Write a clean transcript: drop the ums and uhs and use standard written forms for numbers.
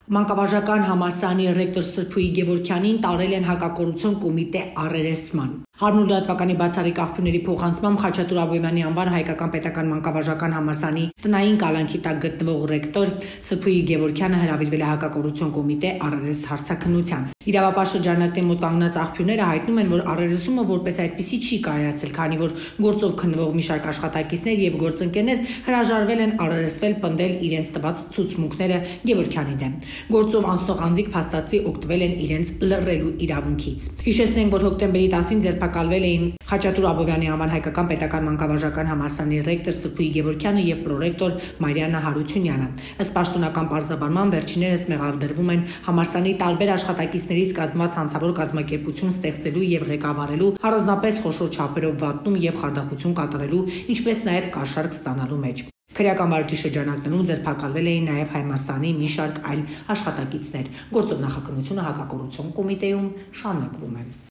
Մանկավարժական համալսարանի ռեկտոր Սրփուհի Գևորգյանին տարել են հակակոռուպցիոն կոմիտե առերեսման։ Հարմուր լրատվականի բացառիկ աղբյուրների փոխանցմամբ Խաչատուր Աբովյանի անվան Հայկական պետական մանկավարժական համալսարանի տնային կալանքի տակ գտնվող ռեկտոր Սրփուհի Գևորգյանը հրավիրվել է հակակոռուպցիոն կոմիտե առերես հարցաքննության։ Իրավապաշտ շրջանակների մոտ կանգնած աղբյուրները հայտնում են, որ առերեսումը որպես այդպիսի չի կայացել, քանի որ գործով քննվող մի շարք աշխատակիցներ եւ գործընկերներ հրաժարվել են առերեսվել պնդել իրենց տված ցուցմունքները Գևորգյանի դեմ։ Գործով անցնող անձիկ փաստացի օգտվել են իրենց լռելու իրավունքից։ Հիշեցնենք, որ հոկտեմբերի 10-ին ձերբակալվել էին Խաչատուր Աբովյանի անվան Հայկական պետական մանկավարժական համալսարանի ռեկտոր Սրփուհի Գևորգյանը եւ պրոռեկտոր Մարիաննա Հարությունյանը։ Ըստ պաշտոնական պարզաբանման վերջիններս մեղադրվում են համալսարանի տարբեր աշխատակիցներից կազմված հանցավոր կազմակերպություն ստեղծելու եւ ղեկավարելու, առանձնապես խոշոր չափերով վատնում եւ խարդախություն կատարելու, ինչպես նաեւ կաշառք ստանալու մեջ։ Քրեական վարույթի շրջանակներում ձերբակալվել էին նաև համալսարանի մի շարք այլ աշխատակիցներ։ Գործով նախաքննությունը հակակոռուպցիոն կոմիտեում շարունակվում է։